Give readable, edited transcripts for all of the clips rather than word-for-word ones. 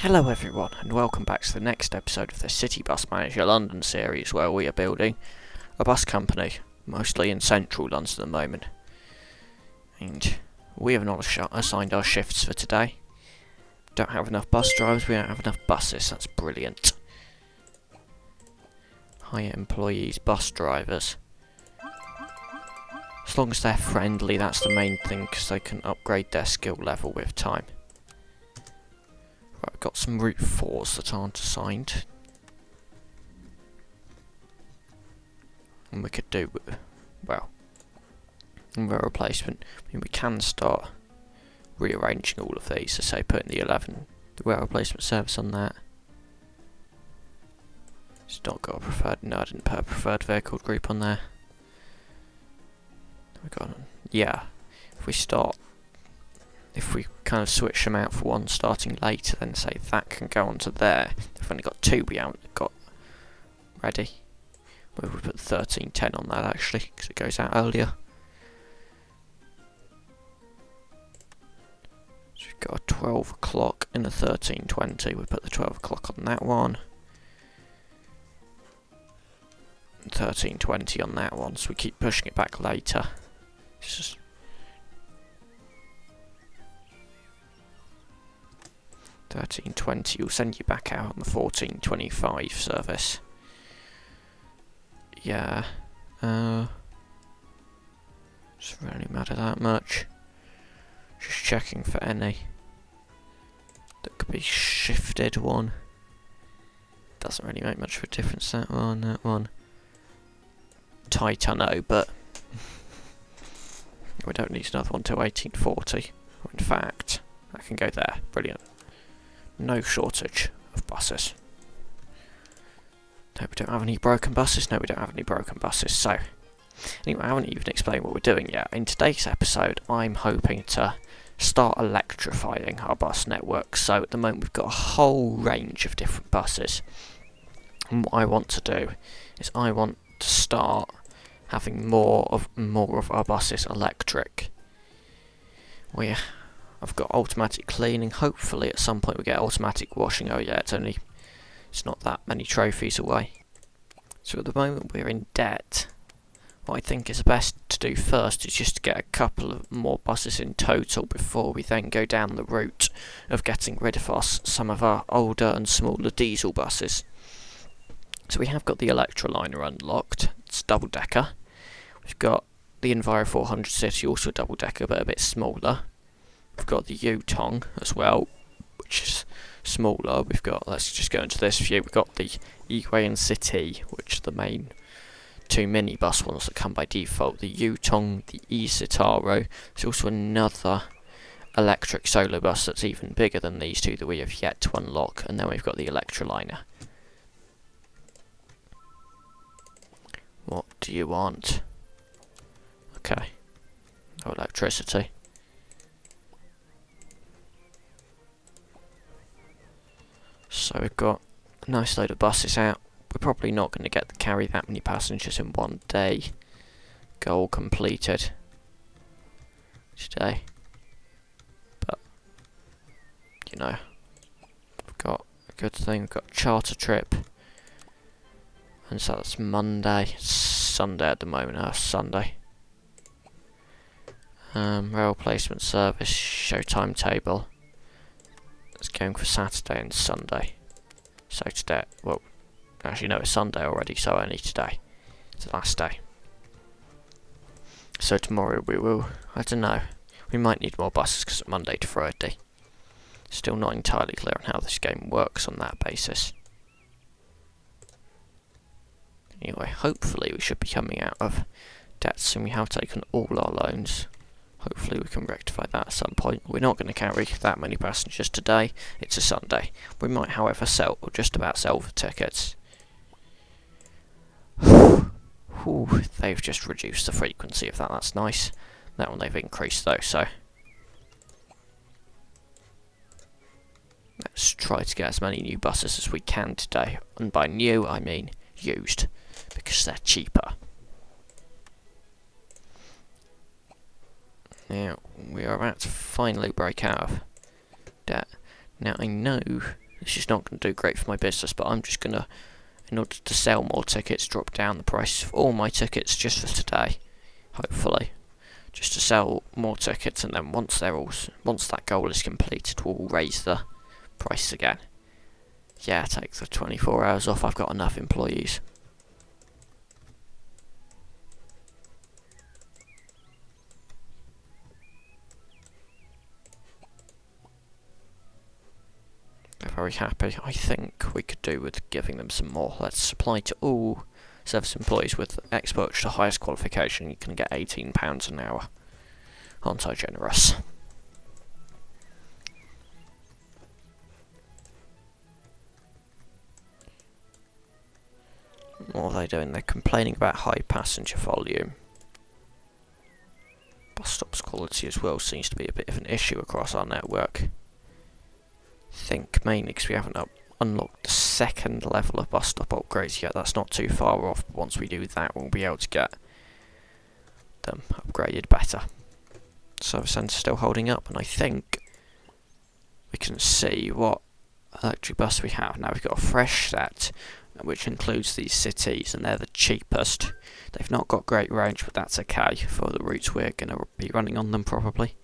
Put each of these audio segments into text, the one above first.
Hello everyone, and welcome back to the next episode of the City Bus Manager London series, where we are building a bus company, mostly in central London at the moment. And we have not assigned our shifts for today. Don't have enough bus drivers, we don't have enough buses, that's brilliant. Hire employees, bus drivers. As long as they're friendly, that's the main thing, because they can upgrade their skill level with time. Right, I've got some Route 4s that aren't assigned. And we could do, well, rail replacement. I mean, we can start rearranging all of these, so say putting the rail replacement service on that. It's not got a preferred, no I didn't put a preferred vehicle group on there. We got, yeah, if we kind of switch them out for one starting later, then say that can go onto there. We've only got two we haven't got ready. We'll put 1310 on that actually, because it goes out earlier. So we've got a 12 o'clock and a 1320. We'll put the 12 o'clock on that one. 1320 on that one, so we keep pushing it back later. It's just 1320 will send you back out on the 1425 service. Yeah, doesn't really matter that much. Just checking for any that could be shifted one. Doesn't really make much of a difference, that one. Tight, I know, but we don't need another one till 1840. In fact, that can go there. Brilliant. No shortage of buses. No, we don't have any broken buses. No, we don't have any broken buses. So, anyway, I haven't even explained what we're doing yet. In today's episode, I'm hoping to start electrifying our bus network. So, at the moment, we've got a whole range of different buses. And what I want to do is I want to start having more of our buses electric. I've got automatic cleaning. Hopefully, at some point, we get automatic washing. Oh yeah, it's not that many trophies away. So at the moment, we're in debt. What I think is best to do first is just to get a couple of more buses in total before we then go down the route of getting rid of some of our older and smaller diesel buses. So we have got the Electroliner unlocked. It's double decker. We've got the Enviro 400 City, also a double decker but a bit smaller. We've got the Yutong as well, which is smaller. We've got, let's just go into this view, we've got the E-Way and City, which are the main two minibus ones that come by default. The Yutong, the E-Citaro. There's also another electric solo bus that's even bigger than these two that we have yet to unlock. And then we've got the Electroliner. What do you want? Okay. No electricity. So we've got a nice load of buses out. We're probably not going to get to carry that many passengers in one day. Goal completed today. But, you know, we've got a good thing. We've got a charter trip. And so that's Monday. It's Sunday at the moment. Sunday. Rail placement service. Show timetable. It's going for Saturday and Sunday. So today, well, actually no, it's Sunday already, so only today. It's the last day. So tomorrow we will, I don't know, we might need more buses because it's Monday to Friday. Still not entirely clear on how this game works on that basis. Anyway, hopefully we should be coming out of debts and we have taken all our loans. Hopefully we can rectify that at some point. We're not going to carry that many passengers today. It's a Sunday. We might, however, just about sell the tickets. Whew, they've just reduced the frequency of that. That's nice. That one they've increased though, so let's try to get as many new buses as we can today. And by new, I mean used, because they're cheaper. Now, we are about to finally break out of debt. Now, I know This is not going to do great for my business, but I'm just going to, in order to sell more tickets, drop down the price of all my tickets just for today, hopefully. Just to sell more tickets, and then once that goal is completed, we'll raise the price again. Yeah, take the 24 hours off, I've got enough employees. They're very happy. I think we could do with giving them some more. Let's apply to all service employees with experts to highest qualification. You can get £18 an hour. Aren't I generous? What are they doing? They're complaining about high passenger volume. Bus stops quality as well seems to be a bit of an issue across our network. Think mainly because we haven't unlocked the second level of bus stop upgrades yet. That's not too far off, but once we do that, we'll be able to get them upgraded better. Service centre still holding up, and I think we can see what electric bus we have. Now we've got a fresh set, which includes these cities, and they're the cheapest. They've not got great range, but that's okay for the routes we're going to be running on them probably.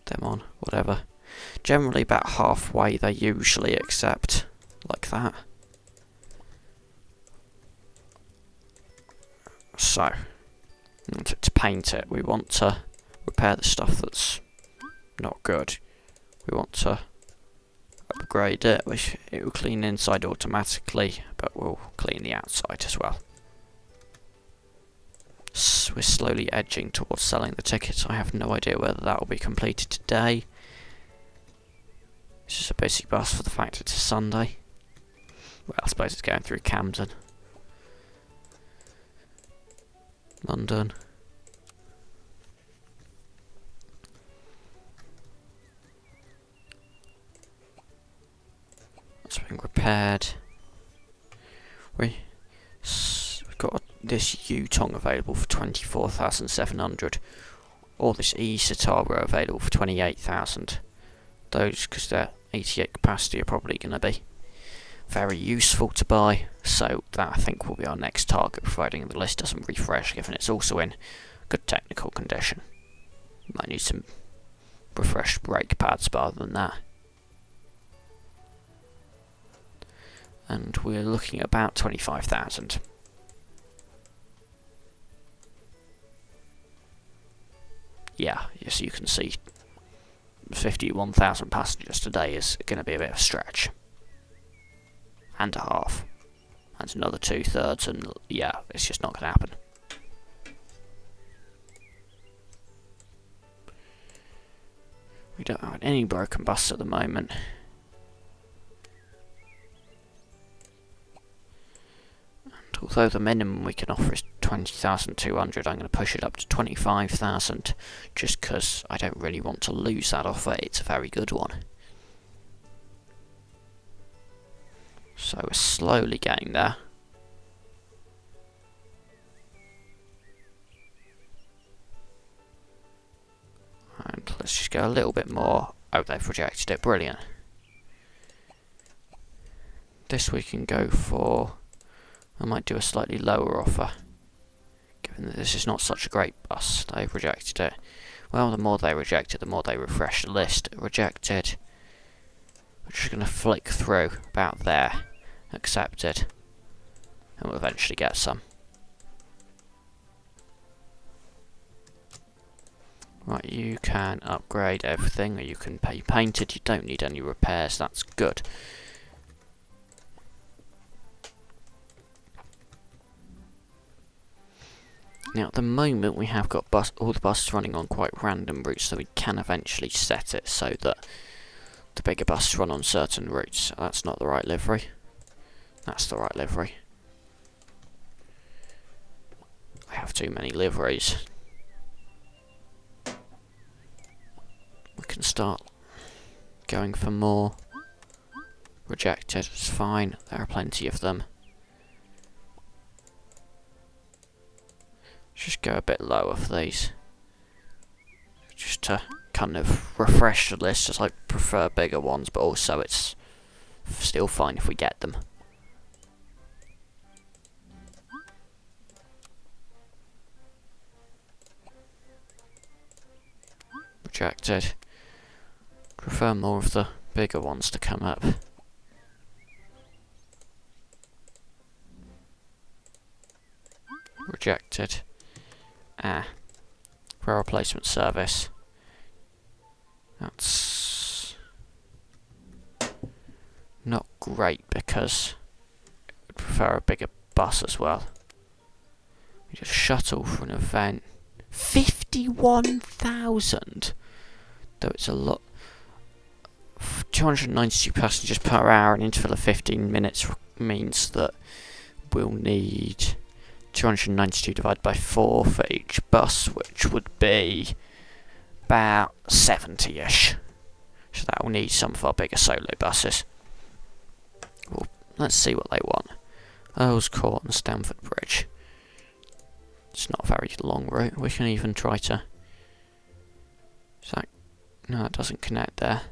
Them on, whatever. Generally about halfway they usually accept, like that. So, to paint it, we want to repair the stuff that's not good. We want to upgrade it, which it will clean inside automatically, but we'll clean the outside as well. We're slowly edging towards selling the tickets. I have no idea whether that will be completed today. It's just a busy bus for the fact it's a Sunday. Well, I suppose it's going through Camden, London. That's being repaired. We've got this Yutong available for 24,700, or this E-Citaro available for 28,000. Those, because they're 88 capacity, are probably going to be very useful to buy, so that I think will be our next target, providing the list doesn't refresh, given it's also in good technical condition. Might need some refreshed brake pads, but other than that. And we're looking at about 25,000. Yeah, as you can see, 51,000 passengers today is going to be a bit of a stretch. And a half. And another 2/3, and yeah, it's just not going to happen. We don't have any broken buses at the moment. And although the minimum we can offer is 20,200, I'm going to push it up to 25,000, just because I don't really want to lose that offer. It's a very good one. So we're slowly getting there. And let's just go a little bit more. Oh, they've rejected it. Brilliant. This we can go for. I might do a slightly lower offer, given that this is not such a great bus. They've rejected it. Well, the more they reject it, the more they refresh the list. Rejected. We're just going to flick through about there. Accepted. And we'll eventually get some. Right, you can upgrade everything, or you can pay painted. You don't need any repairs. That's good. Now, at the moment, we have got all the buses running on quite random routes, so we can eventually set it so that the bigger buses run on certain routes. That's not the right livery. That's the right livery. I have too many liveries. We can start going for more. Rejected, it's fine. There are plenty of them. Just go a bit lower for these. Just to kind of refresh the list, as I prefer bigger ones, but also it's still fine if we get them. Rejected. Prefer more of the bigger ones to come up. Rejected. For our replacement service. That's not great because I'd prefer a bigger bus as well. We just shuttle for an event. 51,000! Though it's a lot. 292 passengers per hour, an interval of 15 minutes means that we'll need 292 divided by 4 for each bus, which would be about 70-ish. So that will need some of our bigger solo buses. Well, let's see what they want. Earl's Court and Stamford Bridge. It's not a very long route. We can even try to... No, that doesn't connect there.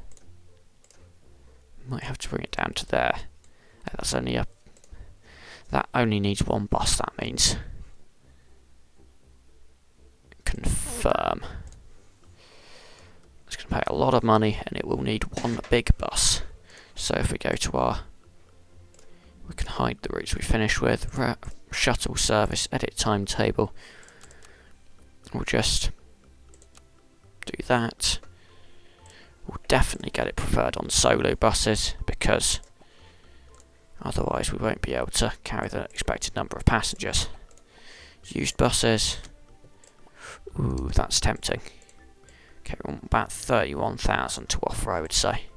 Might have to bring it down to there. That's only a... That only needs one bus, that means. Confirm. It's going to pay a lot of money and it will need one big bus. So if we go to our... We can hide the routes we finished with. Shuttle service, edit timetable. We'll just do that. We'll definitely get it preferred on solo buses because otherwise we won't be able to carry the expected number of passengers. Used buses. Ooh, that's tempting. Okay, we want about 31,000 to offer, I would say.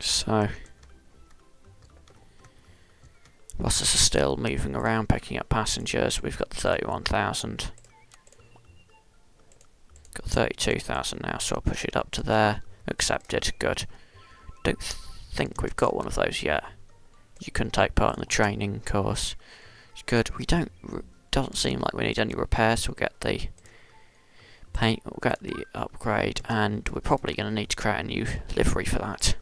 So, buses are still moving around, picking up passengers. We've got 31,000. Got 32,000 now, so I'll push it up to there. Accepted. Good. Don't think we've got one of those yet. You can take part in the training course. It's good. We don't. Doesn't seem like we need any repairs. We'll get the paint. We'll get the upgrade, and we're probably going to need to create a new livery for that.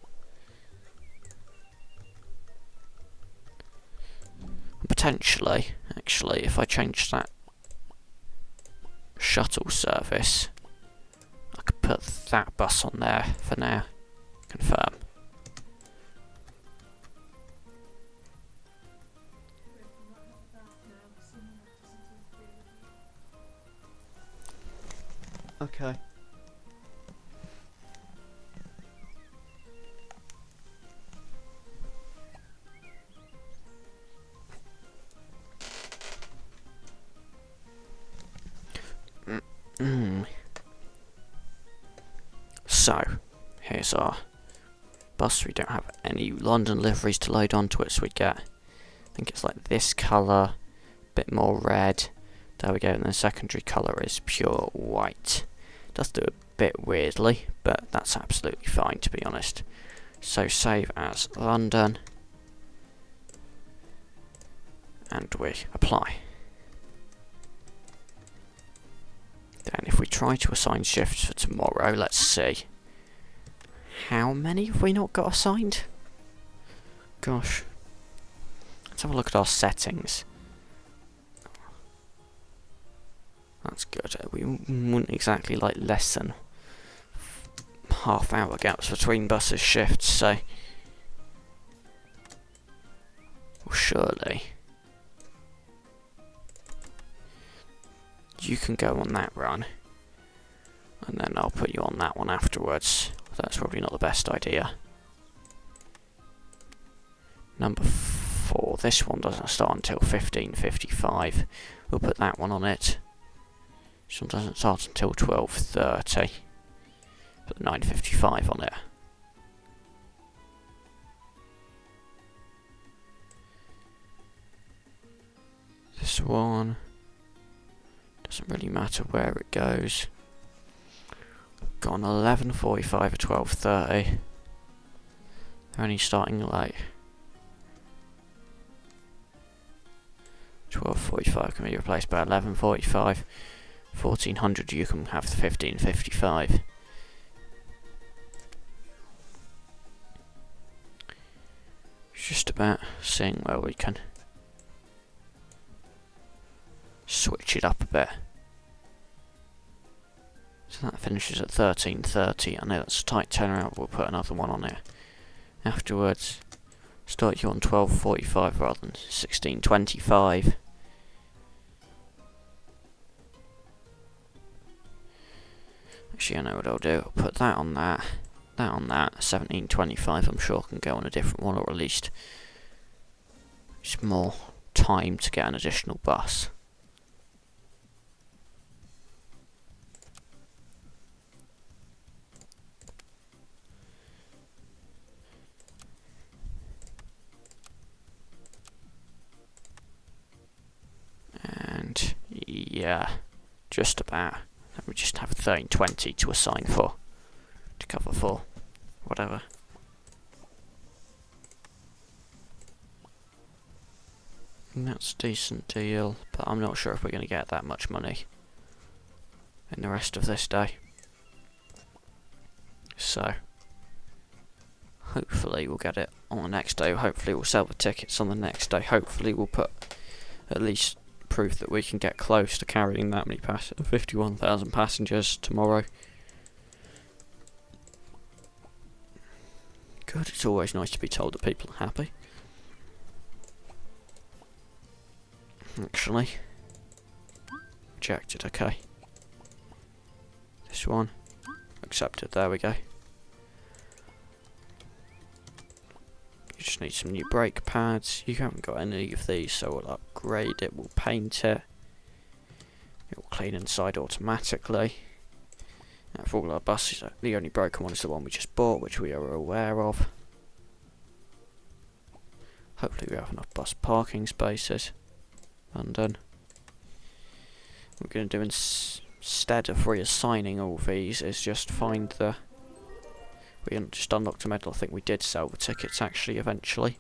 Potentially, actually, if I change that shuttle service, I could put that bus on there for now. Confirm. Okay. So, here's our bus. We don't have any London liveries to load onto it, so we get, I think it's like this colour, a bit more red. There we go, and the secondary colour is pure white. It does do a bit weirdly, but that's absolutely fine, to be honest. So save as London, and we apply. Then if we try to assign shifts for tomorrow, let's see. How many have we not got assigned? Gosh. Let's have a look at our settings. That's good. We wouldn't exactly like less than half-hour gaps between buses shifts, so... Well, surely... You can go on that run, and then I'll put you on that one afterwards. That's probably not the best idea. Number 4, this one doesn't start until 15:55. We'll put that one on it. This one doesn't start until 12:30. Put 9:55 on it. This one... Doesn't really matter where it goes. Got on 11:45 or 12:30. They're only starting late. 1245 can be replaced by 1145. 1400 you can have the 1555. It's just about seeing where we can switch it up a bit. So that finishes at 1330. I know that's a tight turnaround, we'll put another one on it afterwards. Start you on 1245 rather than 1625. Actually, I know what I'll do. I'll put that on that, that on that. 1725 I'm sure can go on a different one, or at least it's more time to get an additional bus. And yeah, just about. Let me just have 1320 to assign for, to cover for, whatever. And that's a decent deal, but I'm not sure if we're going to get that much money in the rest of this day. So, hopefully we'll get it on the next day. Hopefully we'll sell the tickets on the next day. Hopefully we'll put at least proof that we can get close to carrying that many 51,000 passengers tomorrow. Good, it's always nice to be told that people are happy. Actually, rejected, okay. This one, accepted, there we go. You just need some new brake pads. You haven't got any of these, so we'll upgrade it, we'll paint it. It will clean inside automatically. Now for all our buses, the only broken one is the one we just bought, which we are aware of. Hopefully we have enough bus parking spaces. London. What we're going to do instead of reassigning all these is just find the... We just unlocked a medal. I think we did sell the tickets actually eventually.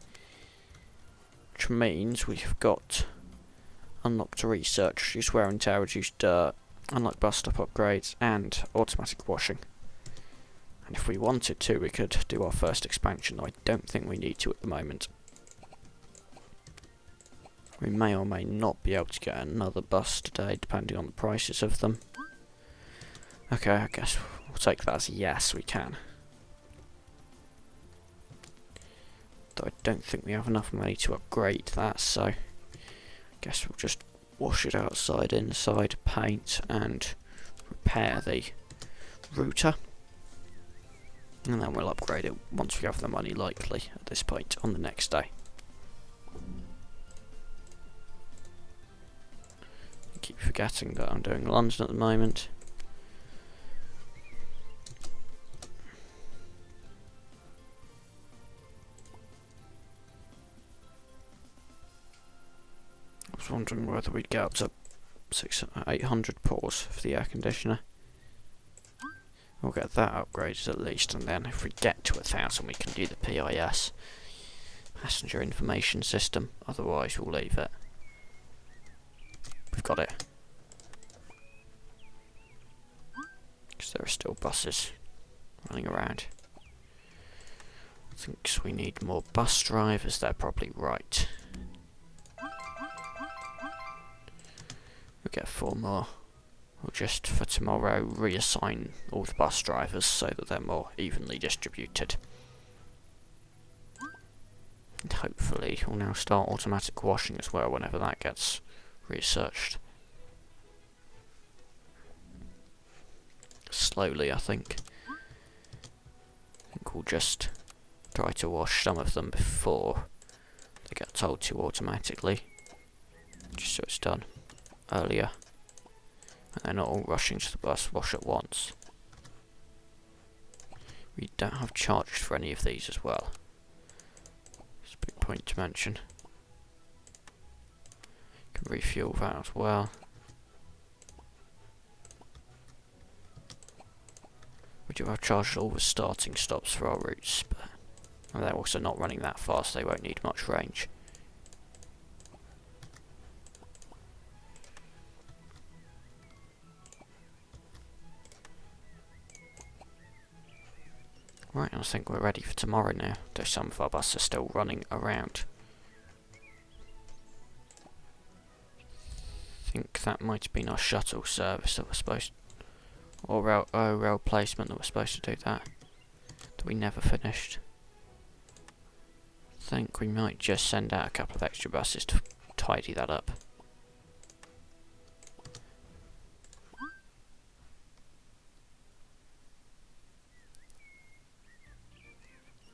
Which means we've got unlocked research, reduced wear and tear, reduced dirt, unlocked bus stop upgrades, and automatic washing. And if we wanted to, we could do our first expansion. I don't think we need to at the moment. We may or may not be able to get another bus today, depending on the prices of them. Okay, I guess we'll take that as a yes, we can. Though I don't think we have enough money to upgrade that, so I guess we'll just wash it outside, inside, paint, and repair the router. And then we'll upgrade it once we have the money, likely, at this point, on the next day. I keep forgetting that I'm doing London at the moment. I was wondering whether we'd get up to 800 pours for the air conditioner. We'll get that upgraded at least, and then if we get to 1,000 we can do the PIS, Passenger Information System, otherwise we'll leave it. We've got it. Because there are still buses running around. Thinks we need more bus drivers, they're probably right. We'll get 4 more. We'll just, for tomorrow, reassign all the bus drivers so that they're more evenly distributed. And hopefully we'll now start automatic washing as well whenever that gets researched. Slowly, I think. We'll just try to wash some of them before they get told to automatically. Just so it's done earlier. And they're not all rushing to the bus wash at once. We don't have charged for any of these as well. It's a big point to mention. Can refuel that as well. We do have charged all the starting stops for our routes, but they're also not running that fast, they won't need much range. Right, I think we're ready for tomorrow now, though some of our buses are still running around. I think that might have been our shuttle service that was supposed to, or rail placement that was supposed to do that we never finished. I think we might just send out a couple of extra buses to tidy that up.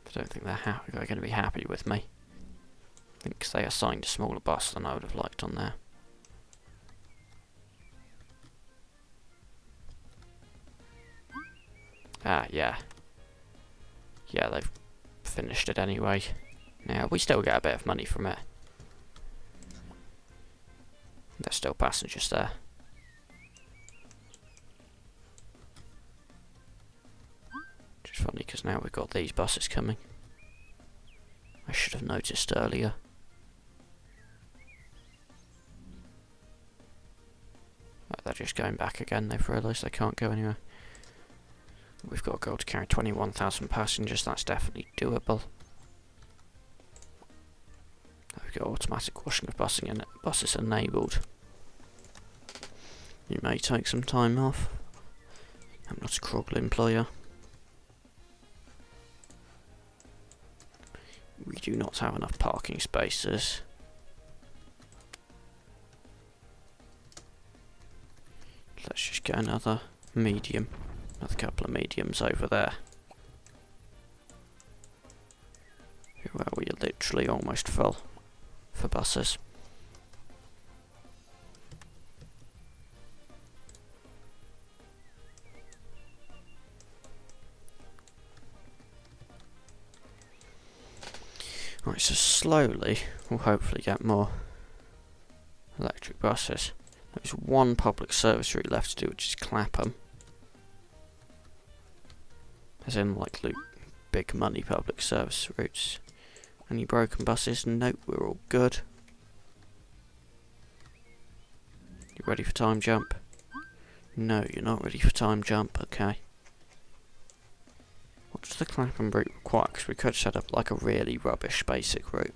I don't think they're going to be happy with me. I think 'cause they assigned a smaller bus than I would have liked on there. Ah, yeah. Yeah, they've finished it anyway. Now, we still get a bit of money from it. There's still passengers there. Which is funny because now we've got these buses coming. I should have noticed earlier. Oh, they're just going back again. They've realised they can't go anywhere. We've got a goal to carry 21,000 passengers. That's definitely doable. We've got automatic washing of buses enabled. You may take some time off. I'm not a cruel employer. We do not have enough parking spaces. Let's just get another medium. Another couple of mediums over there. Where we are literally almost full for buses. Right, so slowly we'll hopefully get more electric buses. There's one public service route left to do, which is Clapham. As in, like, big money public service routes. Any broken buses? Nope, we're all good. You ready for time jump? No, you're not ready for time jump, okay. What does the Clapham route require? Because we could set up like a really rubbish basic route.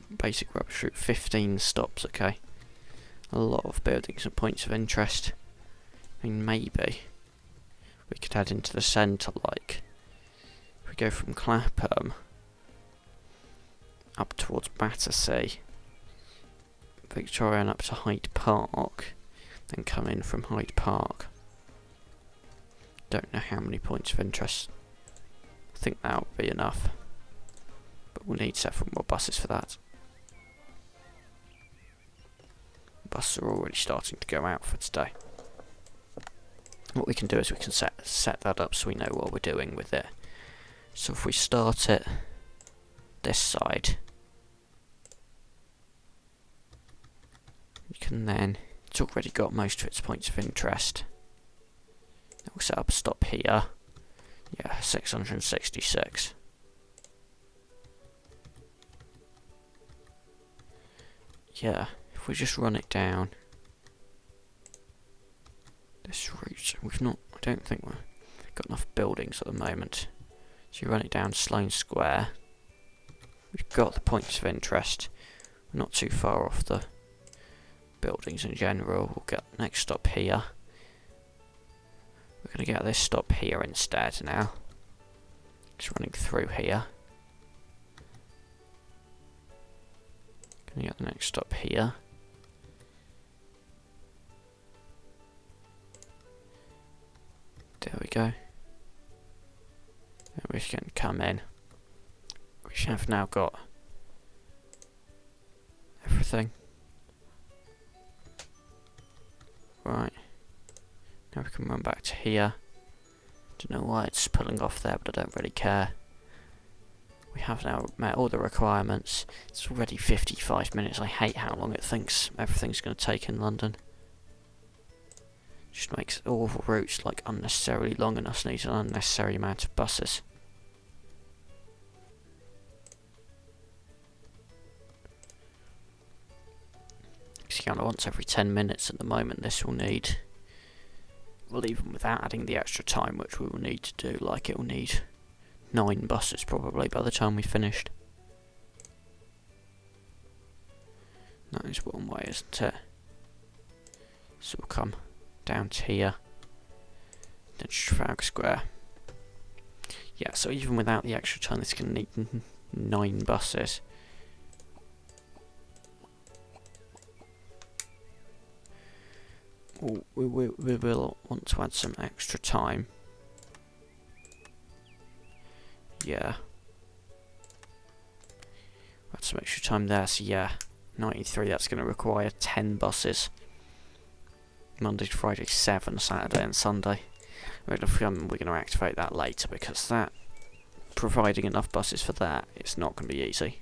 15 stops, okay. A lot of buildings and points of interest. I mean, maybe we could head into the centre, like, if we go from Clapham up towards Battersea, Victoria and up to Hyde Park, then come in from Hyde Park. Don't know how many points of interest. I think that would be enough, but we'll need several more buses for that. Buses are already starting to go out for today. What we can do is we can set that up so we know what we're doing with it. So if we start it this side, you can then, it's already got most of its points of interest. We'll set up a stop here. Yeah, 666. Yeah, if we just run it down this route, I don't think we've got enough buildings at the moment. So you run it down Sloane Square. We've got the points of interest. We're not too far off the buildings in general. We'll get the next stop here. We're going to get this stop here instead now. Just running through here. Going to get the next stop here. There we go. And we can come in. We have now got everything. Right. Now we can run back to here. Don't know why it's pulling off there, but I don't really care. We have now met all the requirements. It's already 55 minutes. I hate how long it thinks everything's going to take in London. Just makes all the routes like unnecessarily long and us need an unnecessary amount of buses. See, kind of once every 10 minutes at the moment this will need. Well, even without adding the extra time which we will need to do, like it will need 9 buses probably by the time we finished. That is one way, isn't it? So we'll come down to here, then Trafalgar Square. Yeah, so even without the extra time, it's going to need 9 buses. We will want to add some extra time. Yeah. Add some extra time there, so yeah. 93, that's going to require 10 buses. Monday to Friday, 7, Saturday and Sunday. We're going to activate that later because that, providing enough buses for that, it's not going to be easy.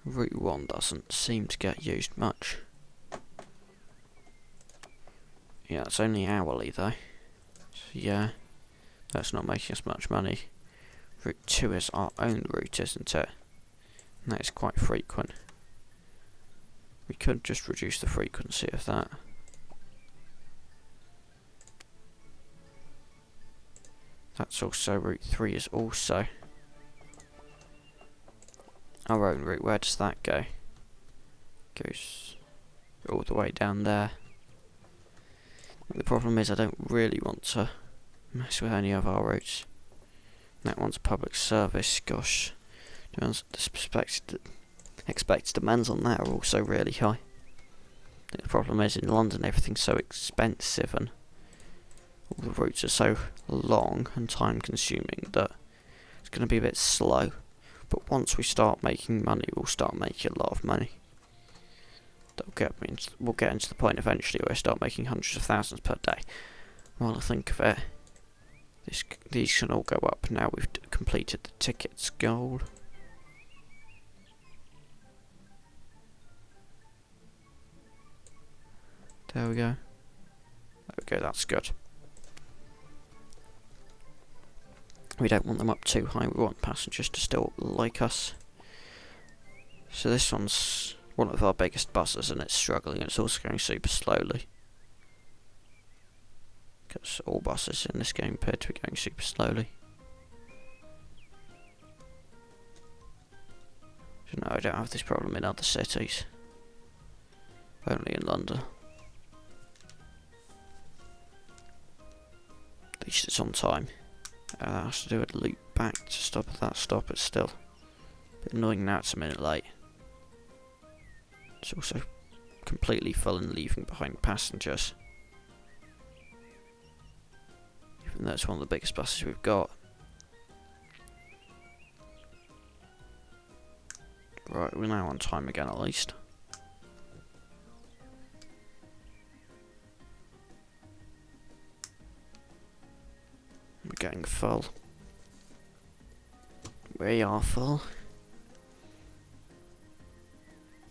Route 1 doesn't seem to get used much. Yeah, it's only hourly though. So yeah, that's not making us much money. Route 2 is our own route, isn't it? And that is quite frequent. We could just reduce the frequency of that. That's also Route 3 is also our own route. Where does that go? Goes all the way down there. The problem is I don't really want to mess with any of our routes. That one's public service, gosh. The expected demands on that are also really high. The problem is in London everything's so expensive and all the routes are so long and time consuming that it's going to be a bit slow. But once we start making money, we'll start making a lot of money. We'll get into the point eventually where we start making hundreds of thousands per day. While I think of it, these can all go up now we've completed the tickets goal. There we go. Okay, that's good. We don't want them up too high, we want passengers to still like us. So this one's one of our biggest buses and it's struggling, it's also going super slowly. Because all buses in this game appear to be going super slowly. So no, I don't have this problem in other cities. Only in London. At least it's on time. That has to do with a loop back to stop at that stop, it's still a bit annoying now it's a minute late. It's also completely full and leaving behind passengers. Even though it's one of the biggest buses we've got. Right, we're now on time again at least. We're getting full. We are full.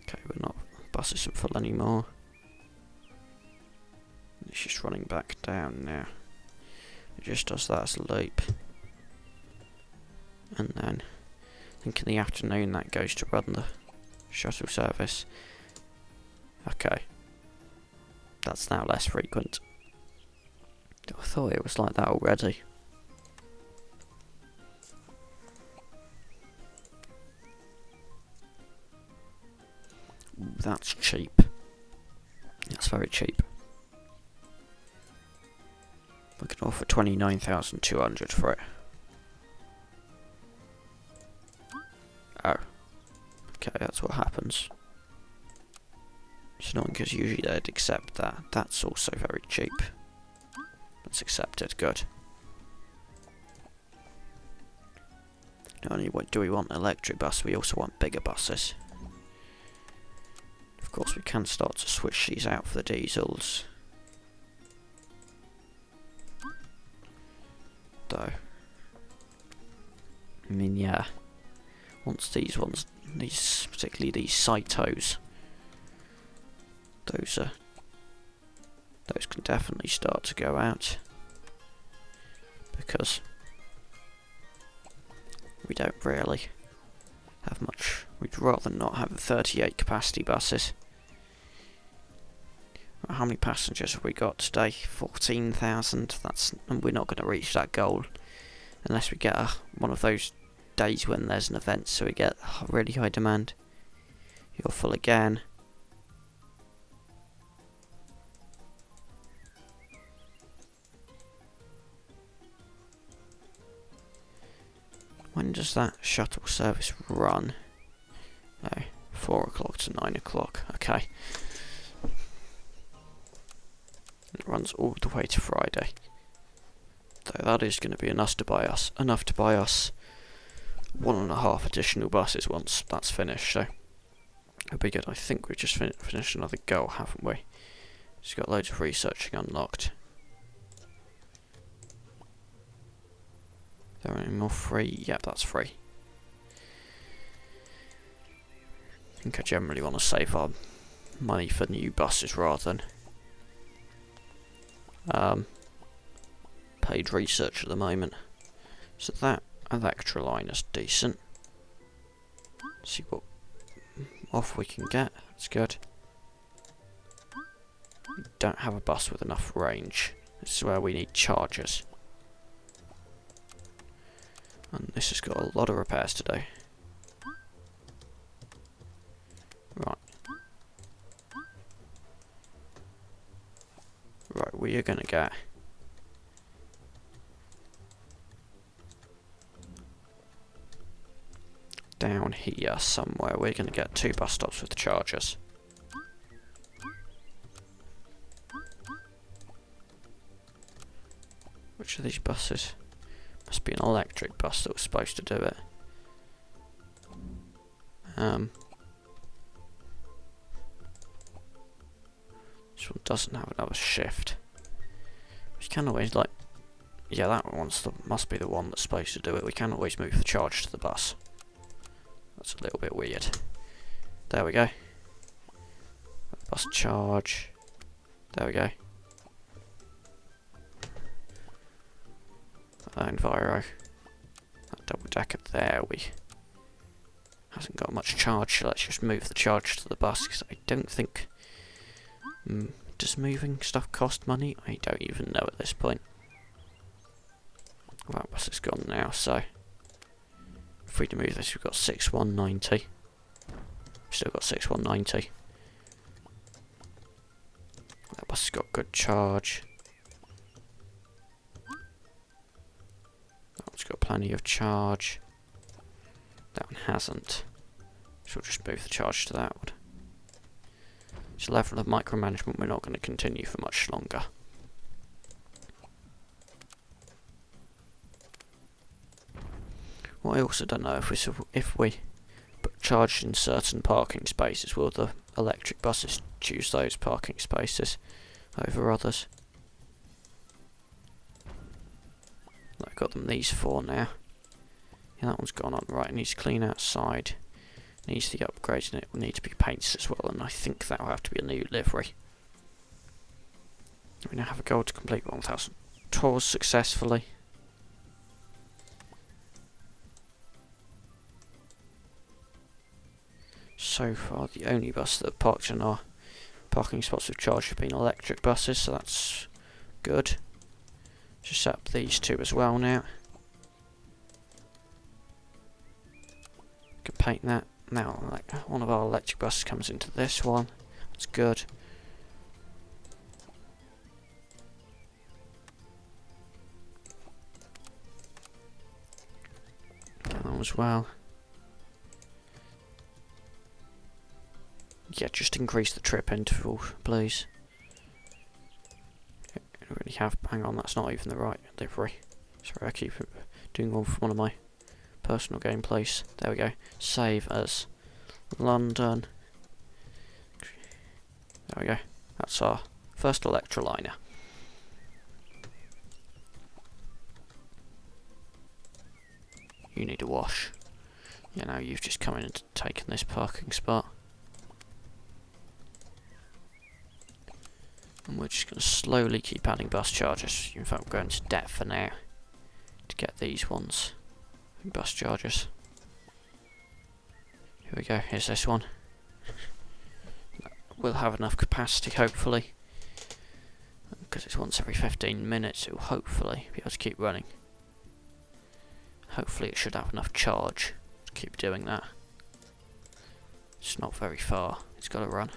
Okay, we're not. Bus isn't full anymore. It's just running back down now. It just does that as a loop. And then, I think in the afternoon that goes to run the shuttle service. Okay. That's now less frequent. I thought it was like that already. Ooh, that's cheap. That's very cheap. I can offer 29,200 for it. Oh. Okay, that's what happens. It's annoying because usually they'd accept that. That's also very cheap. Let's accept it, good. Not only do we want an electric bus, we also want bigger buses. Of course, we can start to switch these out for the diesels. Though, I mean, yeah. Once these ones, particularly these Saitos, those can definitely start to go out because we don't really have much. We'd rather not have 38 capacity buses. How many passengers have we got today? 14,000. And we're not going to reach that goal unless we get one of those days when there's an event, so we get really high demand. You're full again. When does that shuttle service run? Oh, 4 o'clock to 9 o'clock. Okay. It runs all the way to Friday. So that is going to be enough to buy us 1.5 additional buses once that's finished. So it'll be good. I think we've just finished another goal, haven't we? Just got loads of researching unlocked. Are there any more free? Yep, that's free. I think I generally want to save our money for new buses rather than paid research at the moment. So that Electroliner's decent. See what off we can get. That's good. We don't have a bus with enough range. This is where we need chargers. And this has got a lot of repairs to do. Right. Right, we are going to get down here somewhere. We're going to get 2 bus stops with chargers. Which of these buses? Must be an electric bus that was supposed to do it. This one doesn't have another shift. We can always yeah, that must be the one that's supposed to do it. We can always move the charge to the bus. That's a little bit weird. There we go. Bus charge. There we go. Enviro. That double decker there, hasn't got much charge, so let's just move the charge to the bus, because I don't think... does moving stuff cost money? I don't even know at this point. Well, that bus is gone now, so... Free to move this, we've got 6190. Still got 6190. That bus has got good charge. That one's got plenty of charge. That one hasn't. So we'll just move the charge to that one. This level of micromanagement we're not going to continue for much longer. What I also don't know, if we put charge in certain parking spaces, will the electric buses choose those parking spaces over others? I've got them these 4 now. Yeah, that one's gone on. Right, it needs to clean outside. Needs the upgrades, and it will need to be painted as well, and I think that will have to be a new livery. We now have a goal to complete 1,000 tours successfully. So far, the only bus that have parked in our parking spots with charge have been electric buses, so that's good. Just set up these 2 as well now. Can paint that. Now, one of our electric buses comes into this one. That's good. That one as well. Yeah, just increase the trip interval, please. I really have. Hang on, that's not even the right livery. Sorry, I keep doing one of my personal gameplays. There we go. Save as London. There we go. That's our first Electroliner. You need a wash. You know, you've just come in and taken this parking spot. And we're just going to slowly keep adding bus chargers. In fact, we're going to debt for now to get these ones. Bus chargers. Here we go, here's this one. We'll have enough capacity, hopefully. because it's once every 15 minutes, it will hopefully be able to keep running. Hopefully it should have enough charge to keep doing that. It's not very far, it's got to run.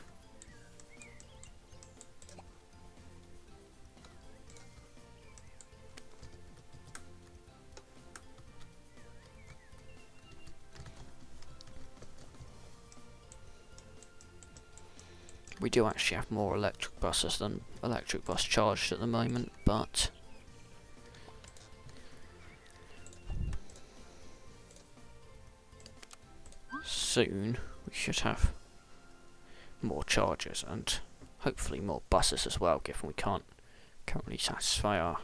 We do actually have more electric buses than electric bus charged at the moment, but soon we should have more chargers and hopefully more buses as well, given we can't currently satisfy our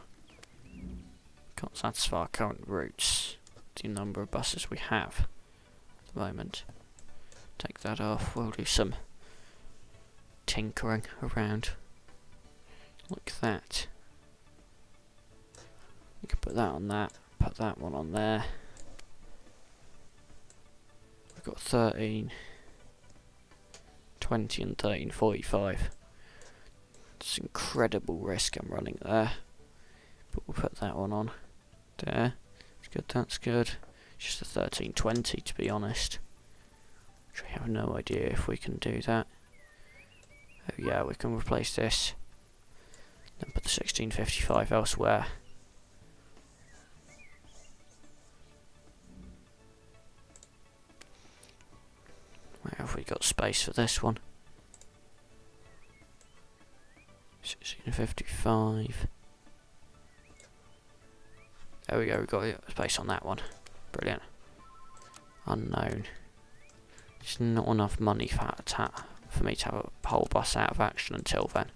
current routes, the number of buses we have at the moment. Take that off, we'll do some tinkering around like that. We can put that on that, put that one on there. We've got 13, 20 and 1345. It's incredible risk I'm running there, but we'll put that one on there. It's good, that's good. It's just a 1320 to be honest, which I have no idea if we can do that. Oh yeah, we can replace this, then put the 1655 elsewhere. Where have we got space for this one? 1655. There we go, we've got space on that one. Brilliant. Unknown. It's not enough money for me to have a whole bus out of action until then.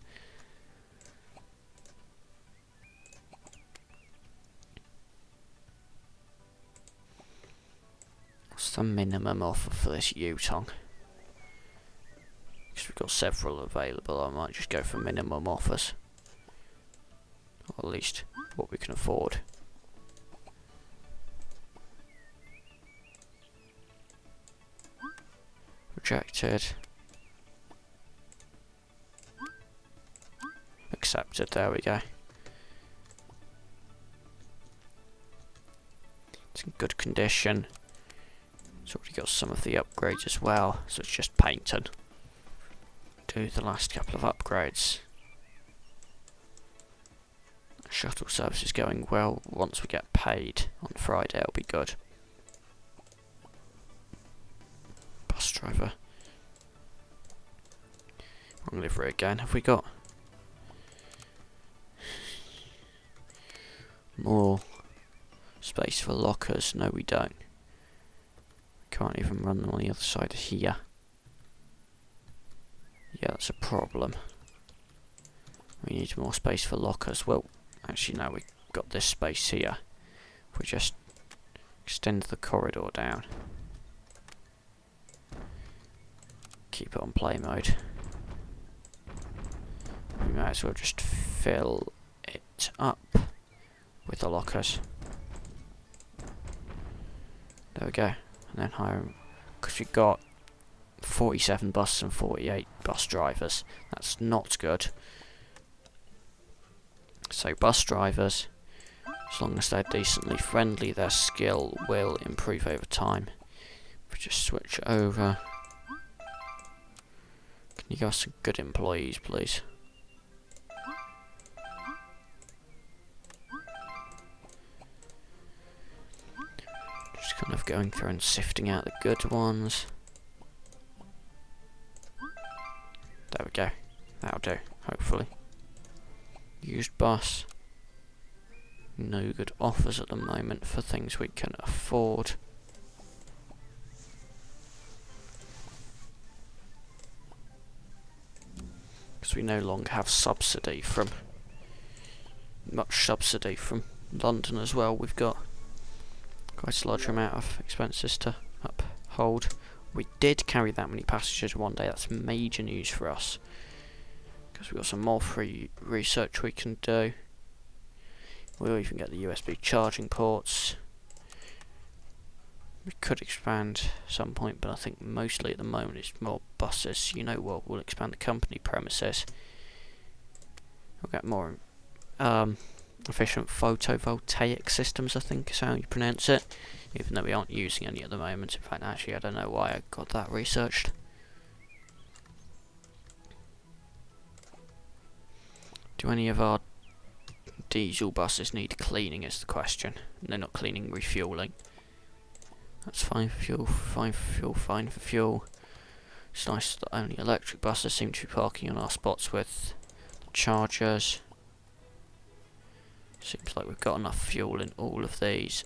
What's the minimum offer for this Yutong? Because we've got several available, I might just go for minimum offers. Or at least what we can afford. Rejected. Accepted, there we go. It's in good condition. It's already got some of the upgrades as well, so it's just paint and do the last couple of upgrades. Shuttle service is going well. Once we get paid on Friday, it'll be good. Bus driver. Wrong livery again. Have we got more space for lockers? No, we don't. Can't even run them on the other side of here. Yeah, that's a problem. We need more space for lockers. Well, actually no, we've got this space here. If we just extend the corridor down. Keep it on play mode. We might as well just fill it up with the lockers. There we go. And then hire, because we've got 47 buses and 48 bus drivers. That's not good. So bus drivers, as long as they're decently friendly, their skill will improve over time. If we just switch over. Can you give us some good employees, please? Just kind of going through and sifting out the good ones. There we go. That'll do, hopefully. Used bus. No good offers at the moment for things we can afford. Because we no longer have much subsidy from London as well. We've got quite a large amount of expenses to uphold. We did carry that many passengers one day. That's major news for us. Because we've got some more free research we can do. We'll even get the USB charging ports. We could expand at some point, but I think mostly at the moment it's more buses. You know what, we'll expand the company premises. We'll get more efficient photovoltaic systems, I think is how you pronounce it, even though we aren't using any at the moment. In fact, actually, I don't know why I got that researched. Do any of our diesel buses need cleaning is the question. They're not cleaning, refueling. That's fine for fuel, fine for fuel, fine for fuel. It's nice that only electric buses seem to be parking on our spots with chargers. Seems like we've got enough fuel in all of these.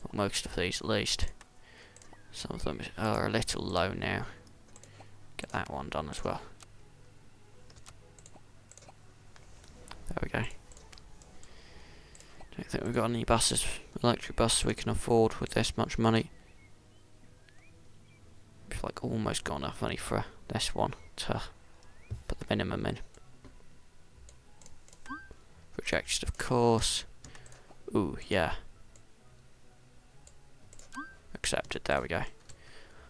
Well, most of these at least. Some of them are a little low now. Get that one done as well. There we go. Don't think we've got any buses, electric buses we can afford with this much money. We've like almost got enough money for this one to put the minimum in. Rejected, of course. Ooh, yeah. Accepted, there we go.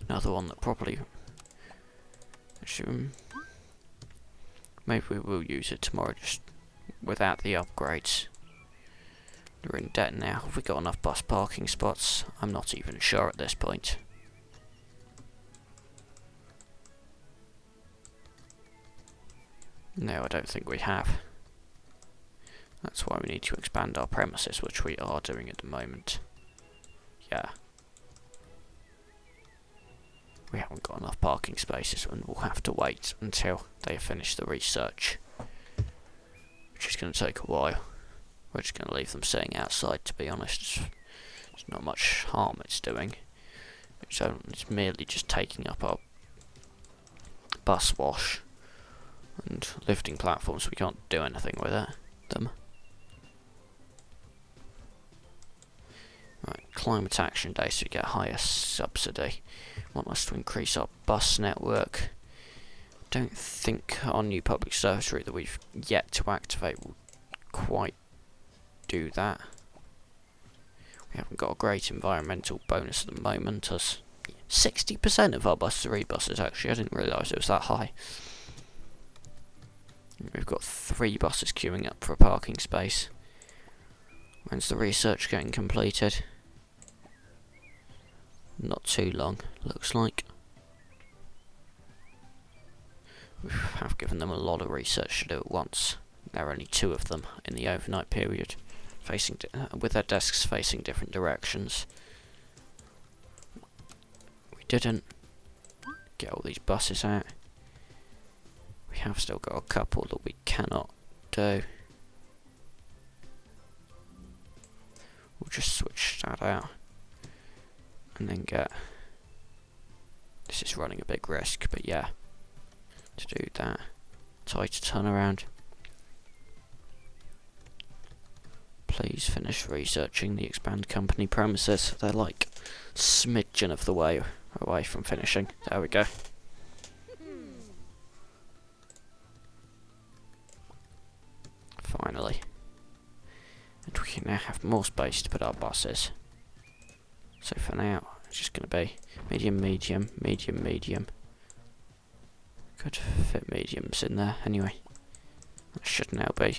Another one that probably... maybe we will use it tomorrow, just without the upgrades. We're in debt now. Have we got enough bus parking spots? I'm not even sure at this point. No, I don't think we have. That's why we need to expand our premises, which we are doing at the moment. Yeah. We haven't got enough parking spaces and we'll have to wait until they finish the research. Which is going to take a while. We're just going to leave them sitting outside, to be honest. There's not much harm it's doing. It's merely just taking up our bus wash and lifting platforms, so we can't do anything with them. Right, climate action day, so we get higher subsidy. Want us to increase our bus network. Don't think our new public service route that we've yet to activate will quite do that. We haven't got a great environmental bonus at the moment, as 60% of our buses are e-buses actually. I didn't realise it was that high. We've got 3 buses queuing up for a parking space. When's the research getting completed? Not too long, looks like. We have given them a lot of research to do at once. There are only 2 of them in the overnight period, facing with their desks facing different directions. We didn't get all these buses out. We have still got a couple that we cannot do. We'll just switch that out and then get... This is running a big risk, but yeah, to do that. Tighter turnaround. Please finish researching the expand company premises. They're like smidgen of the way away from finishing. There we go. Finally. And we can now have more space to put our buses. So for now, it's just going to be medium, medium, medium, medium. Could fit mediums in there anyway. That should now be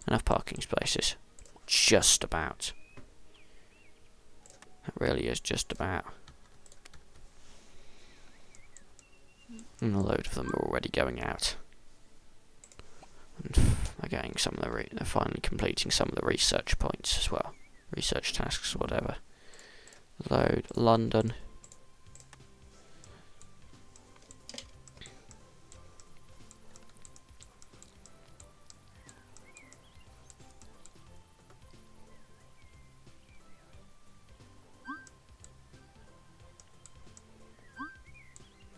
enough parking spaces. Just about. That really is just about. And a load of them are already going out. And they're getting some of the they're finally completing some of the research points as well. Research tasks, whatever. Load London.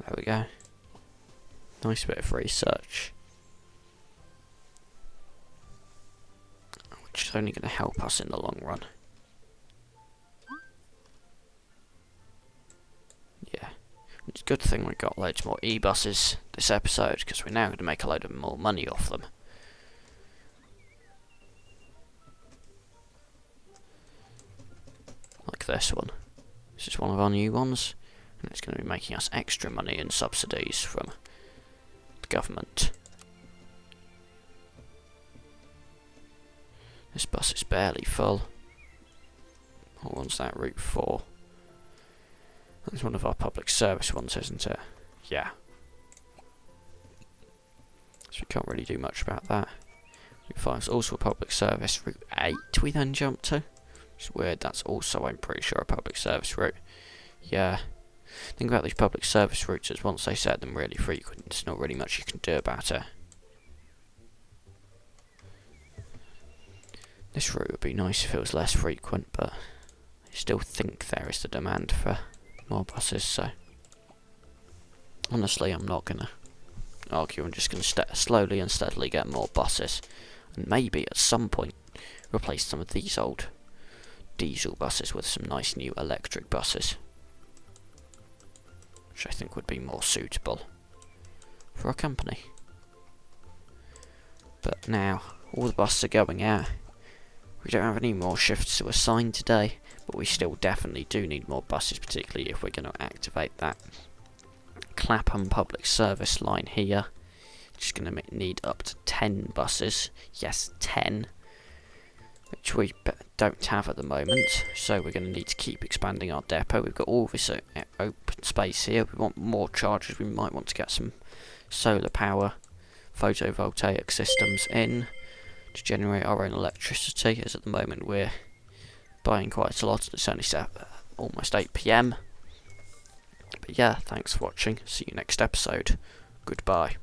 There we go. Nice bit of research. Which is only going to help us in the long run. Yeah. It's a good thing we got loads more e-buses this episode, because we're now going to make a load of more money off them. Like this one. This is one of our new ones. And it's going to be making us extra money in subsidies from the government. This bus is barely full. What one's that? Route 4. That's one of our public service ones, isn't it? Yeah. So we can't really do much about that. Route 5 is also a public service. Route 8 we then jump to. It's weird, that's also, I'm pretty sure, a public service route. Yeah. Think about these public service routes is once they set them really frequent, there's not really much you can do about it. This route would be nice if it was less frequent, but I still think there is the demand for more buses, so honestly I'm not going to argue. I'm just going to slowly and steadily get more buses, and maybe at some point replace some of these old diesel buses with some nice new electric buses, which I think would be more suitable for a company. But now all the buses are going out. We don't have any more shifts to assign today, but we still definitely do need more buses, particularly if we're going to activate that Clapham public service line here. Just going to need up to 10 buses. Yes, 10. Which we don't have at the moment, so we're going to need to keep expanding our depot. We've got all this open space here. We want more chargers. We might want to get some solar power photovoltaic systems in to generate our own electricity, as at the moment we're buying quite a lot. It's only almost 8 PM. But yeah, thanks for watching. See you next episode. Goodbye.